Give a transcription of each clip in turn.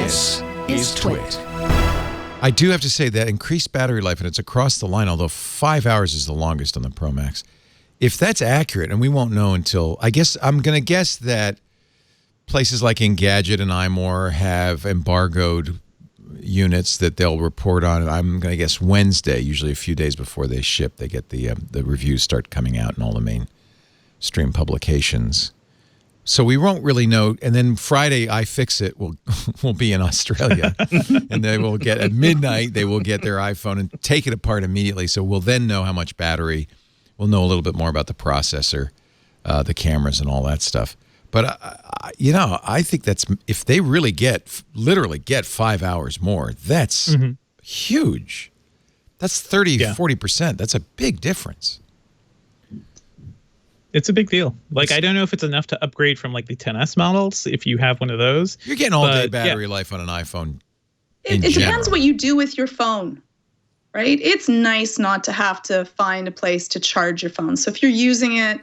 This is TWiT. I do have to say that increased battery life, and it's across the line, although 5 hours is the longest on the Pro Max. If that's accurate, and we won't know until, I'm going to guess that places like Engadget and iMore have embargoed units that they'll report on. I'm going to guess Wednesday, usually a few days before they ship, they get the reviews start coming out in all the mainstream publications. So we won't really know. And then Friday, iFixit will be in Australia, and they will get at midnight. They will get their iPhone and take it apart immediately. So we'll then know how much battery. We'll know a little bit more about the processor, the cameras, and all that stuff. But I think that's if they really literally get 5 hours more. That's huge. That's 40%. That's a big difference. It's a big deal. Like, I don't know if it's enough to upgrade from like the 10s models if you have one of those. You're getting all-day battery life on an iPhone. It depends what you do with your phone, right? It's nice not to have to find a place to charge your phone. So if you're using it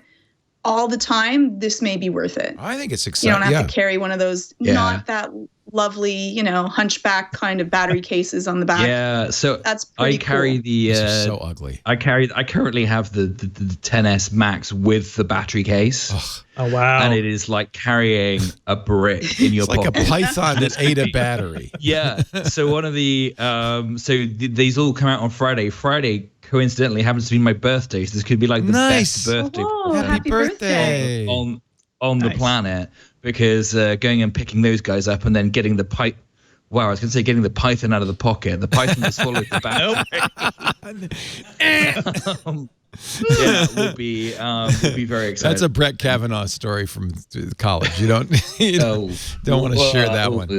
all the time, this may be worth it. I think it's exciting. You don't have to carry one of those not that lovely, hunchback kind of battery cases on the back. Yeah, so that's pretty carry cool. the. This is so ugly. I currently have the 10s Max with the battery case. Ugh. Oh wow! And it is like carrying a brick in your pocket. Like a python that ate a battery. Yeah. So one of the these all come out on Friday. Friday coincidentally happens to be my birthday, so this could be like the best birthday. Oh, happy birthday on the planet, because going and picking those guys up and then getting the pipe. Wow, I was going to say getting the python out of the pocket. The python that swallowed the battery. Yeah, will be very exciting. That's a Brett Kavanaugh story from college. You don't want to share that one.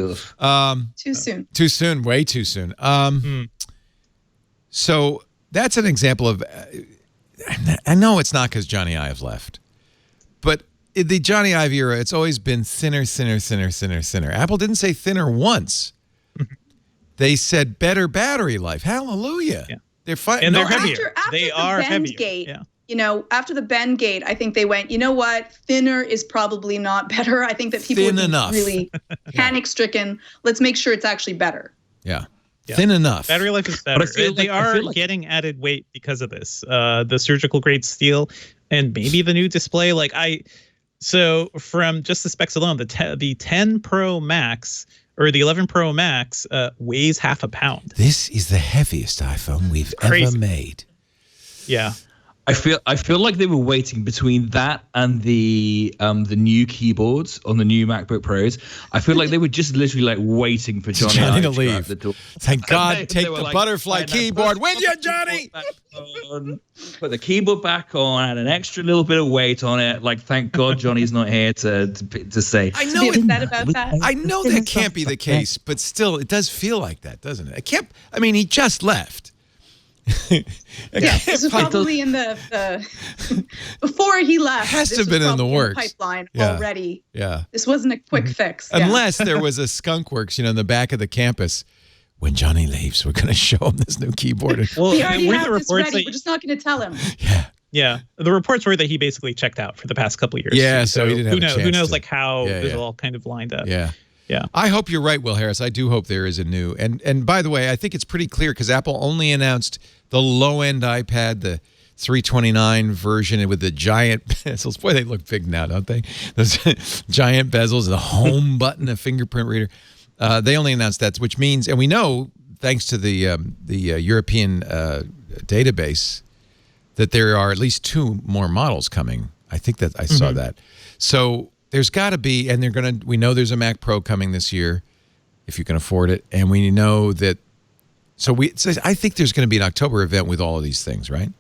Too soon. Too soon. Way too soon. So that's an example of. I know it's not because Jony Ive left, but in the Jony Ive era, it's always been thinner, thinner, thinner, thinner, thinner. Apple didn't say thinner once. They said better battery life. Hallelujah. Yeah. They're fine. And they're heavier. After they the are Bend heavier. Gate, yeah. After the Bend Gate, I think they went, you know what? Thinner is probably not better. I think that people would be really panic-stricken. Let's make sure it's actually better. Yeah. Thin enough. Battery life is better. They are getting added weight because of this. The surgical grade steel and maybe the new display. So from just the specs alone, the 10 Pro Max or the 11 Pro Max weighs half a pound. This is the heaviest iPhone we've ever made. Yeah. I feel like they were waiting between that and the new keyboards on the new MacBook Pros. I feel like they were just literally waiting for Jony to leave. The door. Thank God, take the butterfly keyboard with you, Johnny. Put the keyboard back on, add an extra little bit of weight on it. Like, thank God Johnny's not here to say. I know I know that can't be the case, but still, it does feel like that, doesn't it? He just left. This was probably in the before he left. Has to have been in the works pipeline already. Yeah, this wasn't a quick fix. Unless there was a skunk works, in the back of the campus. When Johnny leaves, we're going to show him this new keyboard. Well, we already have this ready. We're just not going to tell him. Yeah. The reports were that he basically checked out for the past couple of years. Yeah, so he didn't have a chance. Who knows how this all kind of lined up. Yeah. Yeah. I hope you're right, Will Harris. I do hope there is a new. And by the way, I think it's pretty clear because Apple only announced the low-end iPad, the 329 version with the giant bezels. Boy, they look big now, don't they? Those giant bezels, the home button, a fingerprint reader. They only announced that, which means, and we know, thanks to the European database, that there are at least 2 more models coming. I think that I saw that. So there's got to be, and we know there's a Mac Pro coming this year, if you can afford it, and we know that. So I think there's going to be an October event with all of these things, right?